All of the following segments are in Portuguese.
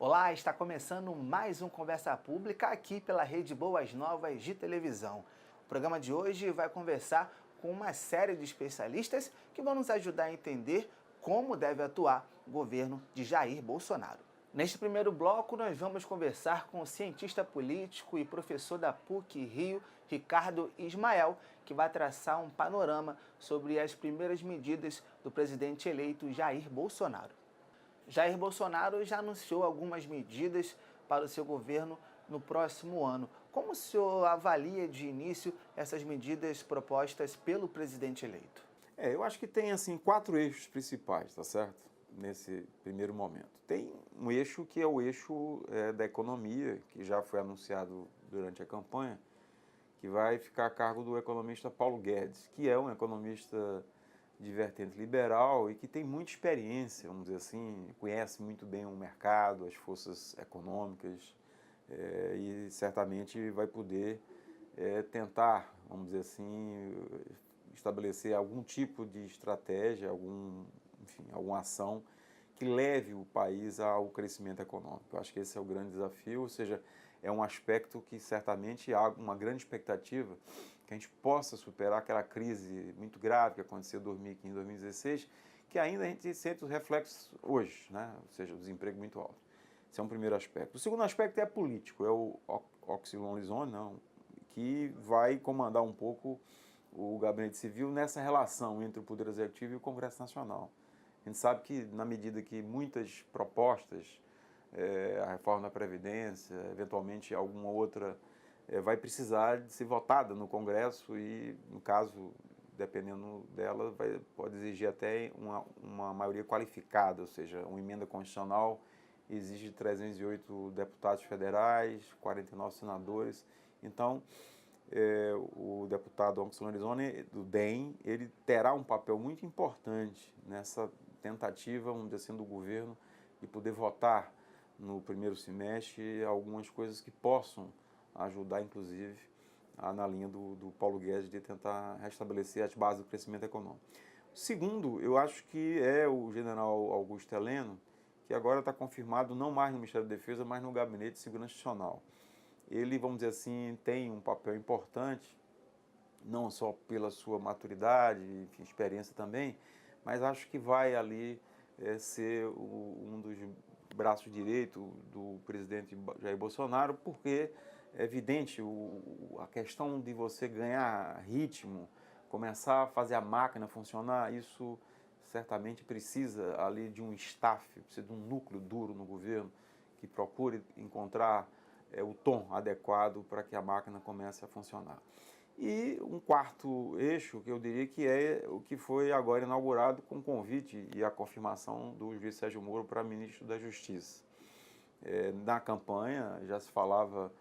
Olá, está começando mais um Conversa Pública aqui pela Rede Boas Novas de televisão. O programa de hoje vai conversar com uma série de especialistas que vão nos ajudar a entender como deve atuar o governo de Jair Bolsonaro. Neste primeiro bloco, nós vamos conversar com o cientista político e professor da PUC-Rio, Ricardo Ismael, que vai traçar um panorama sobre as primeiras medidas do presidente eleito Jair Bolsonaro. Jair Bolsonaro já anunciou algumas medidas para o seu governo no próximo ano. Como o senhor avalia de início essas medidas propostas pelo presidente eleito? Eu acho que tem assim 4 eixos principais, tá certo? Nesse primeiro momento. Tem um eixo que é o eixo da economia, que já foi anunciado durante a campanha, que vai ficar a cargo do economista Paulo Guedes, que é um economista de vertente liberal e que tem muita experiência, vamos dizer assim, conhece muito bem o mercado, as forças econômicas e certamente vai poder tentar, vamos dizer assim, estabelecer algum tipo de estratégia, alguma ação que leve o país ao crescimento econômico. Eu acho que esse é o grande desafio, ou seja, é um aspecto que certamente há uma grande expectativa que a gente possa superar aquela crise muito grave que aconteceu em 2015, 2016, que ainda a gente sente os reflexos hoje, né? Ou seja, o desemprego muito alto. Esse é um primeiro aspecto. O segundo aspecto é político, é o Oxylon Lizone, que vai comandar um pouco o gabinete civil nessa relação entre o Poder Executivo e o Congresso Nacional. A gente sabe que, na medida que muitas propostas, a reforma da Previdência, eventualmente alguma outra, vai precisar de ser votada no Congresso e, no caso, dependendo dela, pode exigir até uma maioria qualificada, ou seja, uma emenda constitucional exige 308 deputados federais, 49 senadores. Então, o deputado Oxylon Lizone, do DEM, ele terá um papel muito importante nessa tentativa, vamos dizer assim, do governo de poder votar no primeiro semestre algumas coisas que possam ajudar, inclusive, na linha do Paulo Guedes de tentar restabelecer as bases do crescimento econômico. Segundo, eu acho que é o general Augusto Heleno, que agora está confirmado não mais no Ministério da Defesa, mas no Gabinete de Segurança Nacional. Ele, vamos dizer assim, tem um papel importante, não só pela sua maturidade, enfim, experiência também, mas acho que vai ali ser um dos braços direitos do presidente Jair Bolsonaro, porque é evidente a questão de você ganhar ritmo, começar a fazer a máquina funcionar, isso certamente precisa ali de um staff, precisa de um núcleo duro no governo que procure encontrar o tom adequado para que a máquina comece a funcionar. E um quarto eixo, que eu diria que é o que foi agora inaugurado com o convite e a confirmação do juiz Sérgio Moro para ministro da Justiça. Na campanha já se falava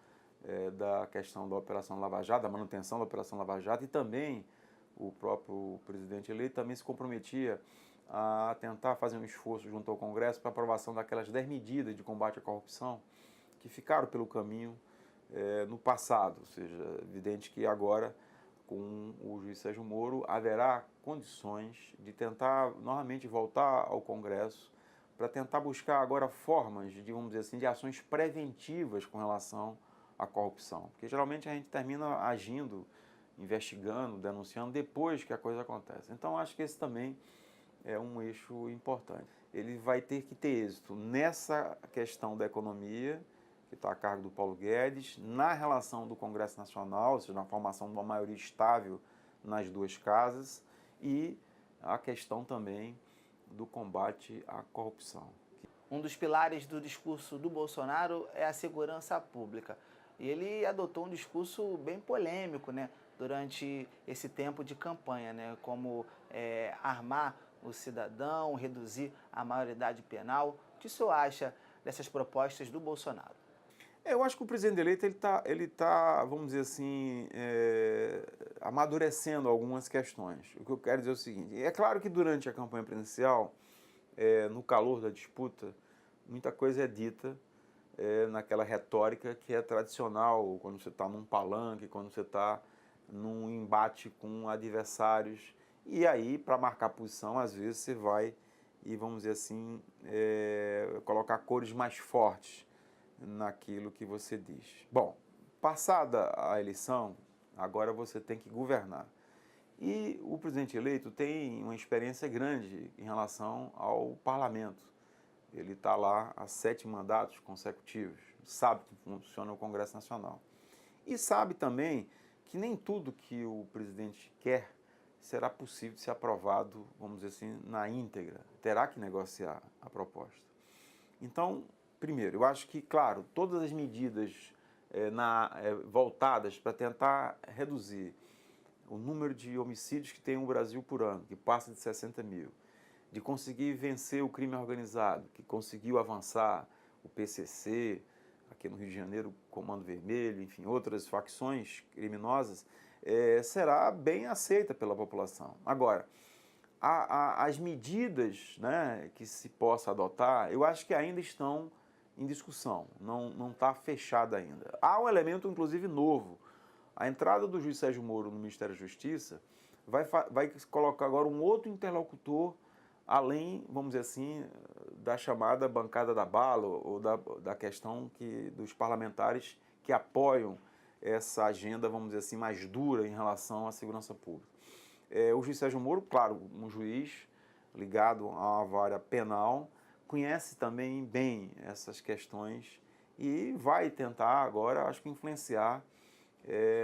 da questão da Operação Lava Jato, da manutenção da Operação Lava Jato, e também o próprio presidente eleito também se comprometia a tentar fazer um esforço junto ao Congresso para a aprovação daquelas 10 medidas de combate à corrupção que ficaram pelo caminho no passado, ou seja, é evidente que agora, com o juiz Sérgio Moro, haverá condições de tentar novamente voltar ao Congresso para tentar buscar agora formas de, vamos dizer assim, de ações preventivas com relação à corrupção, porque geralmente a gente termina agindo, investigando, denunciando depois que a coisa acontece. Então acho que esse também é um eixo importante. Ele vai ter que ter êxito nessa questão da economia, que está a cargo do Paulo Guedes, na relação do Congresso Nacional, ou seja, na formação de uma maioria estável nas duas casas, e a questão também do combate à corrupção. Um dos pilares do discurso do Bolsonaro é a segurança pública. E ele adotou um discurso bem polêmico, né, durante esse tempo de campanha, né, como armar o cidadão, reduzir a maioridade penal. O que o senhor acha dessas propostas do Bolsonaro? Eu acho que o presidente eleito ele tá, vamos dizer assim, amadurecendo algumas questões. O que eu quero dizer é o seguinte: é claro que durante a campanha presidencial, no calor da disputa, muita coisa é dita naquela retórica que é tradicional quando você está num palanque, quando você está num embate com adversários. E aí, para marcar posição, às vezes você vai e, vamos dizer assim, colocar cores mais fortes naquilo que você diz. Bom, passada a eleição, agora você tem que governar. E o presidente eleito tem uma experiência grande em relação ao parlamento. Ele está lá há 7 mandatos consecutivos, sabe que funciona o Congresso Nacional. E sabe também que nem tudo que o presidente quer será possível de ser aprovado, vamos dizer assim, na íntegra. Terá que negociar a proposta. Então, primeiro, eu acho que, claro, todas as medidas voltadas para tentar reduzir o número de homicídios que tem no Brasil por ano, que passa de 60 mil, de conseguir vencer o crime organizado, que conseguiu avançar o PCC, aqui no Rio de Janeiro, o Comando Vermelho, enfim, outras facções criminosas, será bem aceita pela população. Agora, as medidas, né, que se possa adotar, eu acho que ainda estão em discussão, não está fechada ainda. Há um elemento, inclusive, novo. A entrada do juiz Sérgio Moro no Ministério da Justiça vai colocar agora um outro interlocutor, além, vamos dizer assim, da chamada bancada da bala, ou da questão dos parlamentares que apoiam essa agenda, vamos dizer assim, mais dura em relação à segurança pública. O juiz Sérgio Moro, claro, um juiz ligado a uma vara penal, conhece também bem essas questões e vai tentar agora, acho que, influenciar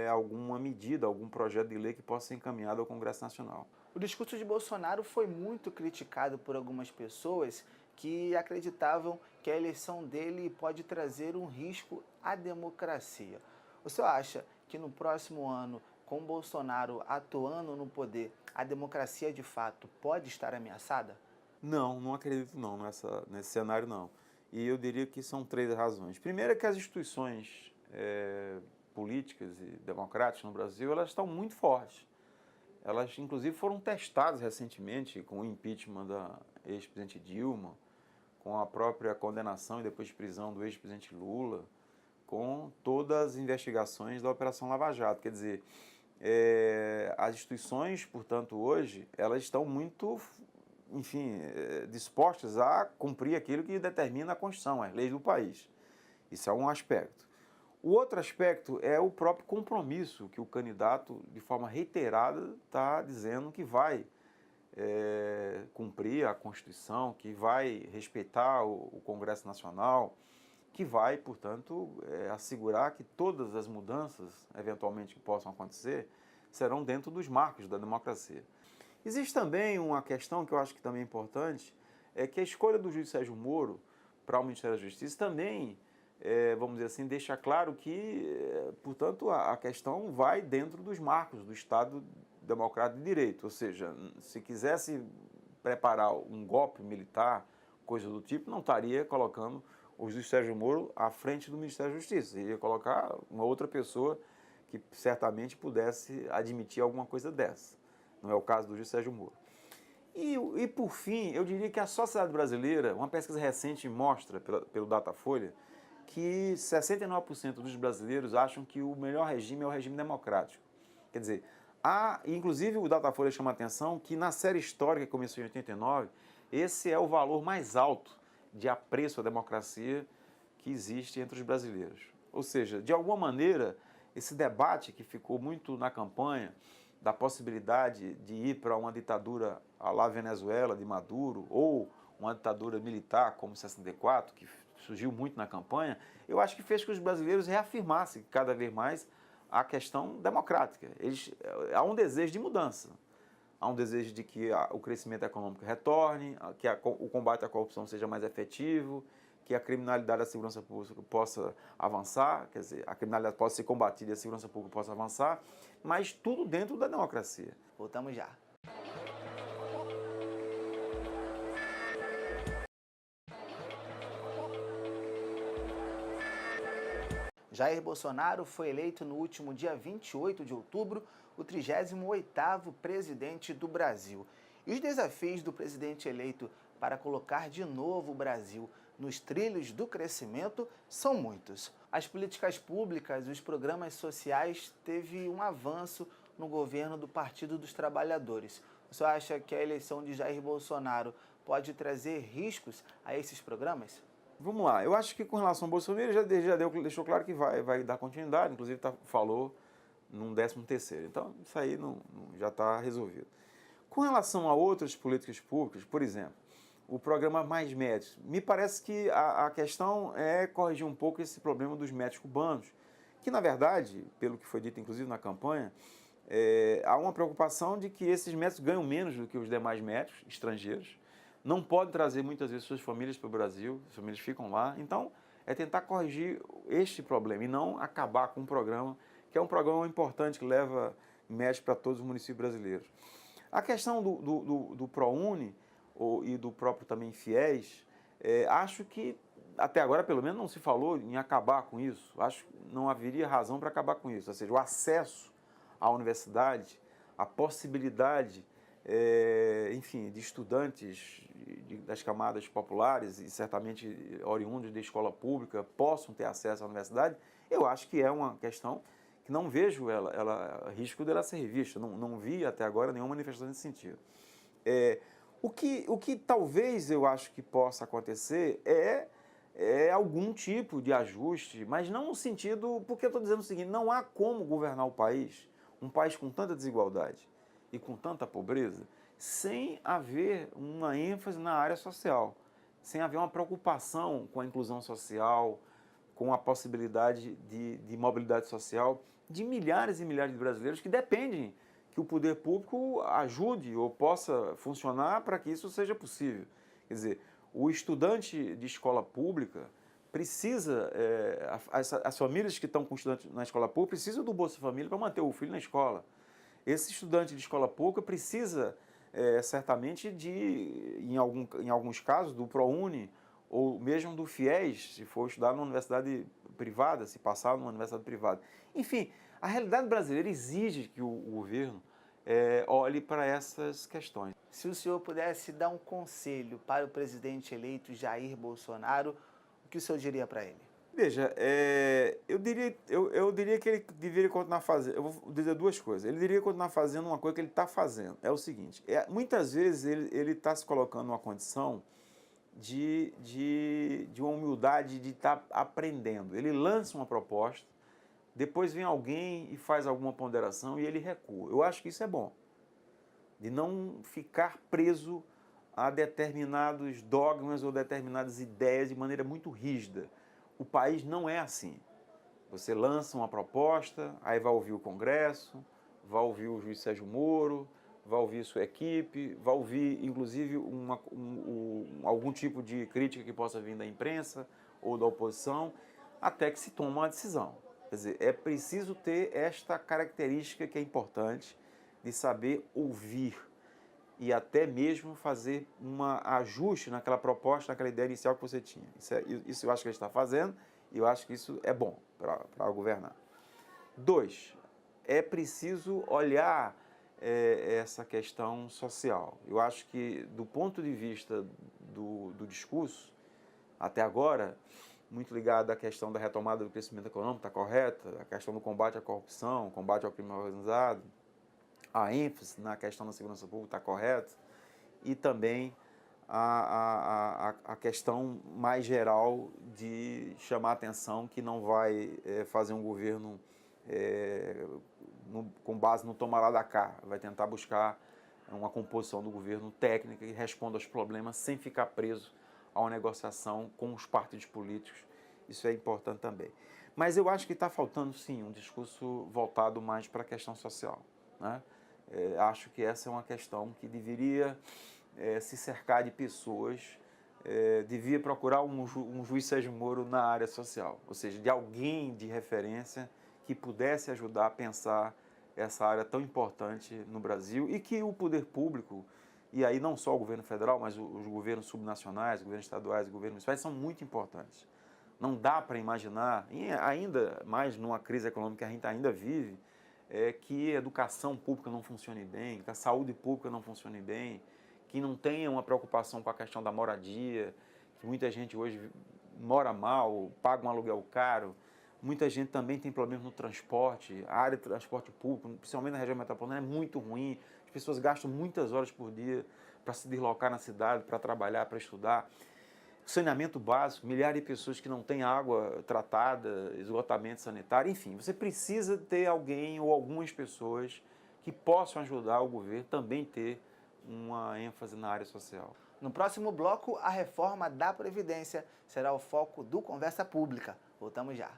alguma medida, algum projeto de lei que possa ser encaminhado ao Congresso Nacional. O discurso de Bolsonaro foi muito criticado por algumas pessoas que acreditavam que a eleição dele pode trazer um risco à democracia. O senhor acha que no próximo ano, com Bolsonaro atuando no poder, a democracia de fato pode estar ameaçada? Não acredito não nesse cenário não. E eu diria que são 3 razões. Primeiro é que as instituições políticas e democráticas no Brasil, elas estão muito fortes. Elas, inclusive, foram testadas recentemente com o impeachment da ex-presidente Dilma, com a própria condenação e depois prisão do ex-presidente Lula, com todas as investigações da Operação Lava Jato. Quer dizer, as instituições, portanto, hoje, elas estão muito, enfim, dispostas a cumprir aquilo que determina a Constituição, as leis do país. Isso é um aspecto. O outro aspecto é o próprio compromisso que o candidato, de forma reiterada, está dizendo que vai cumprir a Constituição, que vai respeitar o Congresso Nacional, que vai, portanto, assegurar que todas as mudanças, eventualmente, que possam acontecer, serão dentro dos marcos da democracia. Existe também uma questão que eu acho que também é importante, é que a escolha do juiz Sérgio Moro para o Ministério da Justiça também, vamos dizer assim, deixa claro que, portanto, a questão vai dentro dos marcos do Estado Democrático de Direito. Ou seja, se quisesse preparar um golpe militar, coisa do tipo, não estaria colocando o juiz Sérgio Moro à frente do Ministério da Justiça. Iria colocar uma outra pessoa que certamente pudesse admitir alguma coisa dessa. Não é o caso do juiz Sérgio Moro. E por fim, eu diria que a sociedade brasileira, uma pesquisa recente mostra, pelo Datafolha, que 69% dos brasileiros acham que o melhor regime é o regime democrático. Quer dizer, inclusive o Datafolha chama a atenção que na série histórica que começou em 89, esse é o valor mais alto de apreço à democracia que existe entre os brasileiros. Ou seja, de alguma maneira, esse debate que ficou muito na campanha da possibilidade de ir para uma ditadura à la Venezuela, de Maduro, ou uma ditadura militar como 64, que surgiu muito na campanha, eu acho que fez que os brasileiros reafirmassem cada vez mais a questão democrática. Há um desejo de mudança. Há um desejo de que o crescimento econômico retorne, que o combate à corrupção seja mais efetivo, que a criminalidade e a segurança pública possa avançar, quer dizer, a criminalidade possa ser combatida e a segurança pública possa avançar, mas tudo dentro da democracia. Voltamos já. Jair Bolsonaro foi eleito no último dia 28 de outubro, o 38º presidente do Brasil. E os desafios do presidente eleito para colocar de novo o Brasil nos trilhos do crescimento são muitos. As políticas públicas e os programas sociais teve um avanço no governo do Partido dos Trabalhadores. O senhor acha que a eleição de Jair Bolsonaro pode trazer riscos a esses programas? Vamos lá, eu acho que com relação ao Bolsa Família deixou claro que vai dar continuidade, inclusive falou num 13º. Então, isso aí já está resolvido. Com relação a outras políticas públicas, por exemplo, o programa Mais Médicos, me parece que a questão é corrigir um pouco esse problema dos médicos cubanos, que, na verdade, pelo que foi dito inclusive na campanha, há uma preocupação de que esses médicos ganham menos do que os demais médicos estrangeiros, não podem trazer muitas vezes suas famílias para o Brasil, as famílias ficam lá. Então, é tentar corrigir este problema e não acabar com um programa, que é um programa importante que leva médicos para todos os municípios brasileiros. A questão do ProUni e do próprio também FIES, acho que até agora, pelo menos, não se falou em acabar com isso. Acho que não haveria razão para acabar com isso. Ou seja, o acesso à universidade, a possibilidade, enfim, de estudantes das camadas populares e certamente oriundos da escola pública possam ter acesso à universidade, eu acho que é uma questão que não vejo risco dela ser revista. Não vi até agora nenhuma manifestação nesse sentido. O que talvez eu acho que possa acontecer é algum tipo de ajuste, mas não no sentido, porque eu estou dizendo o seguinte, não há como governar o país, um país com tanta desigualdade e com tanta pobreza, sem haver uma ênfase na área social, sem haver uma preocupação com a inclusão social, com a possibilidade de mobilidade social de milhares e milhares de brasileiros que dependem que o poder público ajude ou possa funcionar para que isso seja possível. Quer dizer, o estudante de escola pública precisa, as famílias que estão com estudantes na escola pública precisam do Bolsa Família para manter o filho na escola. Esse estudante de escola pública precisa, certamente, em alguns casos, do ProUni ou mesmo do FIES, se for estudar numa universidade privada, se passar numa universidade privada. Enfim, a realidade brasileira exige que o governo olhe para essas questões. Se o senhor pudesse dar um conselho para o presidente eleito Jair Bolsonaro, o que o senhor diria para ele? Veja, eu diria que ele deveria continuar fazendo, eu vou dizer duas coisas, ele deveria continuar fazendo uma coisa que ele está fazendo, é o seguinte, muitas vezes ele está se colocando numa condição de uma humildade de estar aprendendo. Ele lança uma proposta, depois vem alguém e faz alguma ponderação e ele recua. Eu acho que isso é bom, de não ficar preso a determinados dogmas ou determinadas ideias de maneira muito rígida. O país não é assim. Você lança uma proposta, aí vai ouvir o Congresso, vai ouvir o juiz Sérgio Moro, vai ouvir sua equipe, vai ouvir, inclusive, algum tipo de crítica que possa vir da imprensa ou da oposição, até que se toma uma decisão. Quer dizer, é preciso ter esta característica que é importante de saber ouvir e até mesmo fazer um ajuste naquela proposta, naquela ideia inicial que você tinha. Isso eu acho que ele está fazendo e eu acho que isso é bom para governar. 2, é preciso olhar essa questão social. Eu acho que, do ponto de vista do discurso, até agora, muito ligado à questão da retomada do crescimento econômico, está correta, a questão do combate à corrupção, combate ao crime organizado, a ênfase na questão da segurança pública está correta, e também a questão mais geral de chamar a atenção que não vai fazer um governo com base no tomar lá da cá, vai tentar buscar uma composição do governo técnica que responda aos problemas sem ficar preso a uma negociação com os partidos políticos. Isso é importante também. Mas eu acho que está faltando, sim, um discurso voltado mais para a questão social, né? Acho que essa é uma questão que deveria se cercar de pessoas, devia procurar um juiz Sérgio Moro na área social, ou seja, de alguém de referência que pudesse ajudar a pensar essa área tão importante no Brasil e que o poder público, e aí não só o governo federal, mas os governos subnacionais, os governos estaduais e governos municipais são muito importantes. Não dá para imaginar, e ainda mais numa crise econômica que a gente ainda vive, que a educação pública não funcione bem, que a saúde pública não funcione bem, que não tenha uma preocupação com a questão da moradia, que muita gente hoje mora mal, paga um aluguel caro, muita gente também tem problemas no transporte, a área de transporte público, principalmente na região metropolitana, é muito ruim, as pessoas gastam muitas horas por dia para se deslocar na cidade, para trabalhar, para estudar. Saneamento básico, milhares de pessoas que não têm água tratada, esgotamento sanitário, enfim, você precisa ter alguém ou algumas pessoas que possam ajudar o governo também ter uma ênfase na área social. No próximo bloco, a reforma da Previdência será o foco do Conversa Pública. Voltamos já.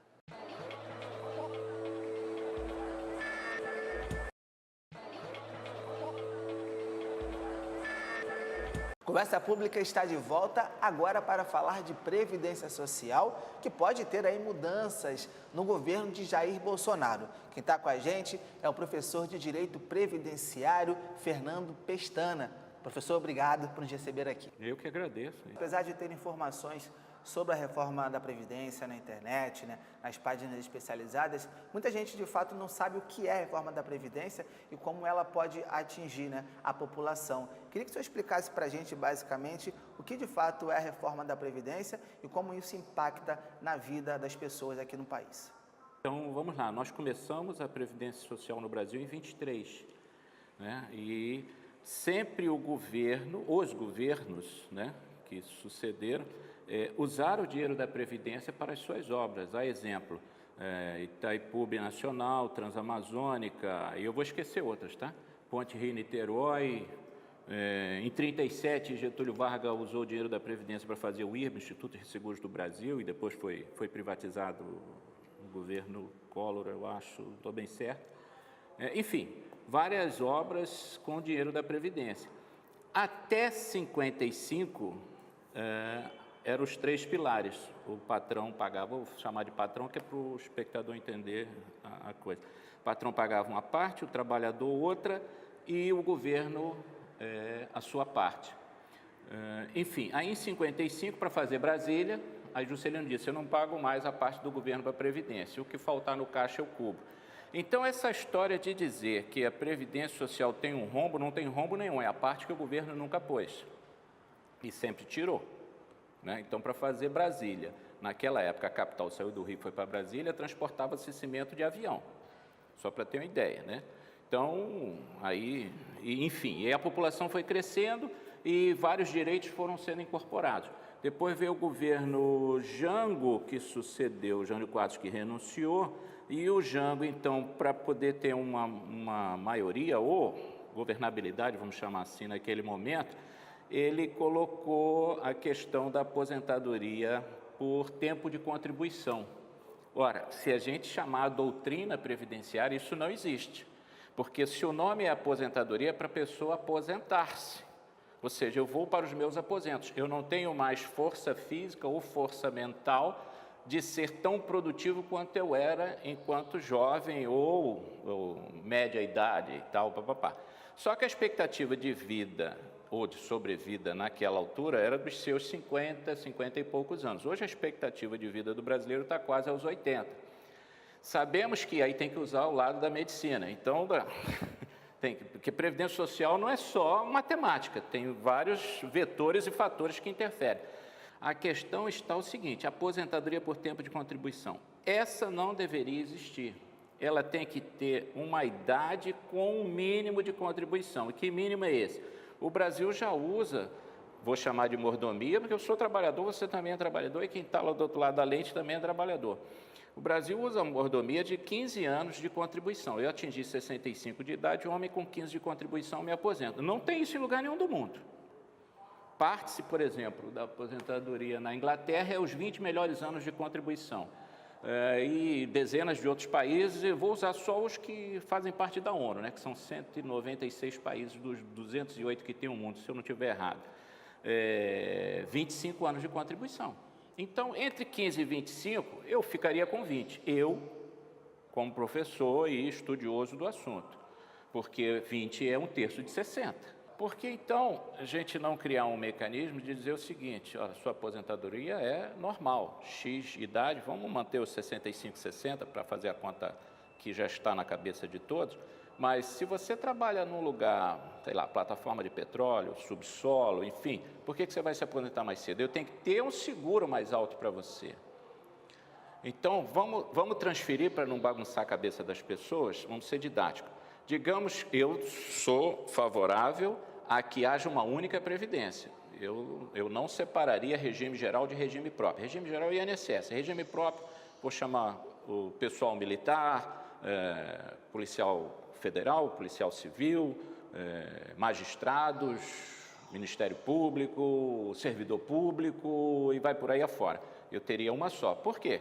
Conversa Pública está de volta agora para falar de Previdência Social, que pode ter aí mudanças no governo de Jair Bolsonaro. Quem está com a gente é o professor de Direito Previdenciário, Fernando Pestana. Professor, obrigado por nos receber aqui. Eu que agradeço. Apesar de ter informações sobre a reforma da Previdência na internet, nas páginas especializadas, muita gente de fato não sabe o que é a reforma da Previdência e como ela pode atingir a população. Queria que o senhor explicasse para a gente basicamente o que de fato é a reforma da Previdência e como isso impacta na vida das pessoas aqui no país. Então, vamos lá. Nós começamos a Previdência Social no Brasil em 23, e sempre os governos, que sucederam, usaram o dinheiro da Previdência para as suas obras. A exemplo, Itaipu Nacional, Transamazônica, e eu vou esquecer outras, tá? Ponte Rio-Niterói. Em 37, Getúlio Vargas usou o dinheiro da Previdência para fazer o IRB, Instituto de Seguros do Brasil, e depois foi privatizado no governo Collor, eu acho, estou bem certo. Enfim, várias obras com o dinheiro da Previdência. Até 55, eram os 3 pilares. O patrão pagava, vou chamar de patrão, que é para o espectador entender a coisa. O patrão pagava uma parte, o trabalhador outra e o governo a sua parte. Enfim, aí em 55, para fazer Brasília, a Juscelino disse, eu não pago mais a parte do governo para a Previdência, o que faltar no caixa eu cubro. Então, essa história de dizer que a Previdência Social tem um rombo, não tem rombo nenhum, é a parte que o governo nunca pôs e sempre tirou. Então, para fazer Brasília, naquela época a capital saiu do Rio e foi para Brasília, transportava-se cimento de avião, só para ter uma ideia, Então, aí, enfim, e a população foi crescendo e vários direitos foram sendo incorporados. Depois veio o governo Jango, que sucedeu, o Jânio Quadros, que renunciou, e o Jango, então, para poder ter uma maioria ou governabilidade, vamos chamar assim, naquele momento, ele colocou a questão da aposentadoria por tempo de contribuição. Ora, se a gente chamar a doutrina previdenciária, isso não existe, porque se o nome é aposentadoria, é para a pessoa aposentar-se, ou seja, eu vou para os meus aposentos, eu não tenho mais força física ou força mental de ser tão produtivo quanto eu era enquanto jovem ou média idade e tal, papapá. Só que a expectativa de vida ou de sobrevida naquela altura era dos seus 50 e poucos anos. Hoje a expectativa de vida do brasileiro está quase aos 80. Sabemos que aí tem que usar o lado da medicina, então, porque Previdência Social não é só matemática, tem vários vetores e fatores que interferem. A questão está o seguinte, a aposentadoria por tempo de contribuição, essa não deveria existir. Ela tem que ter uma idade com um mínimo de contribuição. E que mínimo é esse? O Brasil já usa, vou chamar de mordomia, porque eu sou trabalhador, você também é trabalhador, e quem está lá do outro lado da lente também é trabalhador. O Brasil usa a mordomia de 15 anos de contribuição. Eu atingi 65 de idade, o homem com 15 de contribuição me aposenta. Não tem isso em lugar nenhum do mundo. Parte-se, por exemplo, da aposentadoria na Inglaterra é os 20 melhores anos de contribuição. E dezenas de outros países, eu vou usar só os que fazem parte da ONU, que são 196 países dos 208 que tem no mundo, se eu não estiver errado. 25 anos de contribuição. Então, entre 15 e 25, eu ficaria com 20. Eu, como professor e estudioso do assunto, porque 20 é 1/3 de 60. Por que, então, a gente não criar um mecanismo de dizer o seguinte, olha, sua aposentadoria é normal, X idade, vamos manter os 65, 60 para fazer a conta que já está na cabeça de todos, mas se você trabalha num lugar, sei lá, plataforma de petróleo, subsolo, enfim, por que você vai se aposentar mais cedo? Eu tenho que ter um seguro mais alto para você. Então, vamos transferir para não bagunçar a cabeça das pessoas, vamos ser didáticos. Digamos, eu sou favorável a que haja uma única previdência. Eu não separaria regime geral de regime próprio. Regime geral e INSS. Regime próprio, vou chamar o pessoal militar, policial federal, policial civil, magistrados, Ministério Público, servidor público e vai por aí afora. Eu teria uma só. Por quê?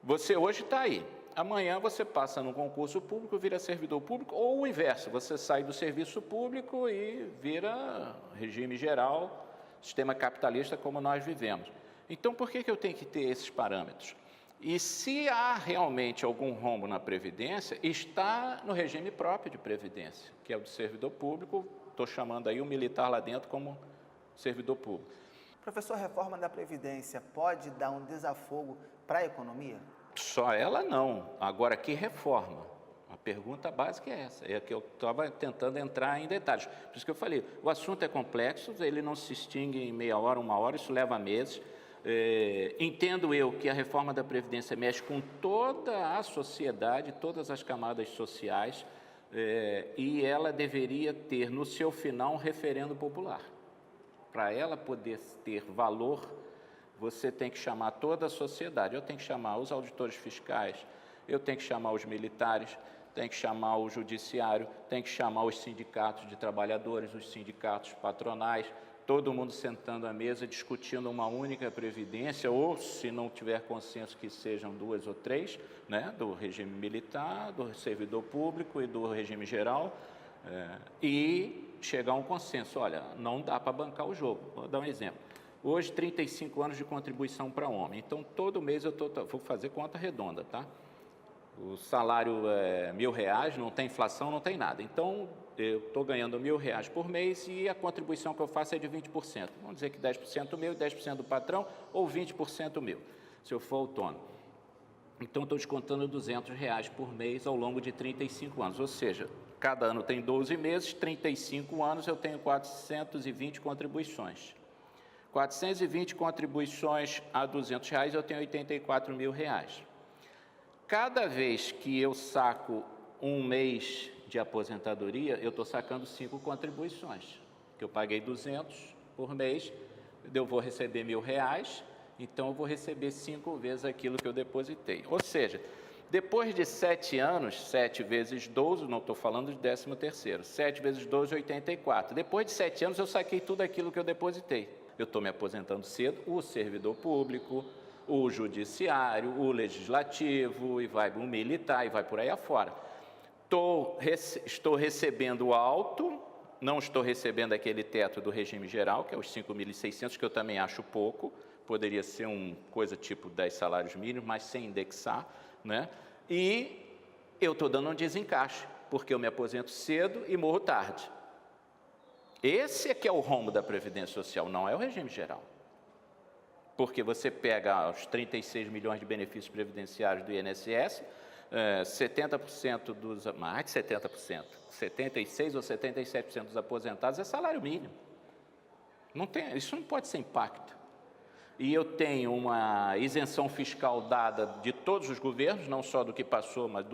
Você hoje está aí. Amanhã você passa no concurso público, vira servidor público, ou o inverso, você sai do serviço público e vira regime geral, sistema capitalista como nós vivemos. Então, por que eu tenho que ter esses parâmetros? E se há realmente algum rombo na Previdência, está no regime próprio de Previdência, que é o do servidor público, estou chamando aí o militar lá dentro como servidor público. Professor, a reforma da Previdência pode dar um desafogo para a economia? Só ela não. Agora, que reforma? A pergunta básica é essa, é que eu estava tentando entrar em detalhes. Por isso que eu falei, o assunto é complexo, ele não se extingue em meia hora, uma hora, isso leva meses. Entendo eu que a reforma da Previdência mexe com toda a sociedade, todas as camadas sociais, e ela deveria ter no seu final um referendo popular. Para ela poder ter valor, você tem que chamar toda a sociedade. Eu tenho que chamar os auditores fiscais, eu tenho que chamar os militares, tenho que chamar o judiciário, tenho que chamar os sindicatos de trabalhadores, os sindicatos patronais, todo mundo sentando à mesa, discutindo uma única previdência, ou, se não tiver consenso, que sejam 2 ou 3, né, do regime militar, do servidor público e do regime geral, e chegar a um consenso. Olha, não dá para bancar o jogo. Vou dar um exemplo. Hoje, 35 anos de contribuição para homem. Então, todo mês eu vou fazer conta redonda, tá? O salário é R$1.000, não tem inflação, não tem nada. Então, eu estou ganhando R$1.000 por mês e a contribuição que eu faço é de 20%. Vamos dizer que 10% meu, 10% do patrão ou 20% meu, se eu for autônomo. Então, estou descontando R$200 por mês ao longo de 35 anos. Ou seja, cada ano tem 12 meses, 35 anos eu tenho 420 contribuições. 420 contribuições a R$200, eu tenho R$84.000. Cada vez que eu saco um mês de aposentadoria, eu estou sacando 5 contribuições, que eu paguei 200 por mês, eu vou receber R$1.000, então eu vou receber 5 vezes aquilo que eu depositei. Ou seja, depois de 7 anos, 7 vezes 12, não estou falando de 13º, 7 vezes 12, 84. Depois de 7 anos, eu saquei tudo aquilo que eu depositei. Eu estou me aposentando cedo, o servidor público, o judiciário, o legislativo, e vai o militar, e vai por aí afora. Estou recebendo alto, não estou recebendo aquele teto do regime geral, que é os 5.600, que eu também acho pouco, poderia ser uma coisa tipo 10 salários mínimos, mas sem indexar, né? E eu estou dando um desencaixe, porque eu me aposento cedo e morro tarde. Esse é que é o rombo da Previdência Social, não é o regime geral. Porque você pega os 36 milhões de benefícios previdenciários do INSS, 70% dos, mais de 70%, 76% ou 77% dos aposentados é salário mínimo. Isso não pode ser impacto. E eu tenho uma isenção fiscal dada de todos os governos, não só do que passou, mas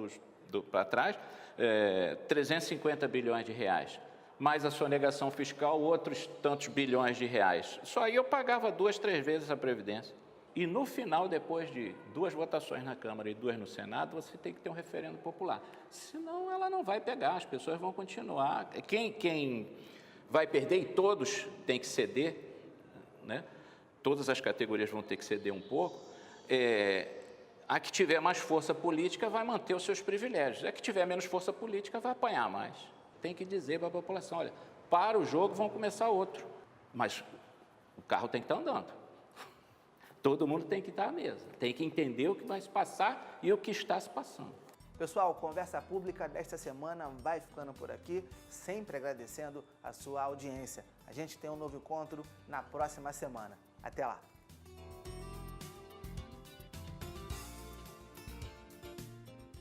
para trás, 350 bilhões de reais. Mais a sonegação fiscal, outros tantos bilhões de reais. Só aí eu pagava 2, 3 vezes a Previdência. E no final, depois de 2 votações na Câmara e 2 no Senado, você tem que ter um referendo popular. Senão ela não vai pegar, as pessoas vão continuar. Quem vai perder, e todos têm que ceder, né? Todas as categorias vão ter que ceder um pouco. A que tiver mais força política vai manter os seus privilégios. A que tiver menos força política vai apanhar mais. Tem que dizer para a população, olha, para o jogo, vão começar outro. Mas o carro tem que estar andando. Todo mundo tem que estar à mesa. Tem que entender o que vai se passar e o que está se passando. Pessoal, Conversa Pública desta semana vai ficando por aqui, sempre agradecendo a sua audiência. A gente tem um novo encontro na próxima semana. Até lá!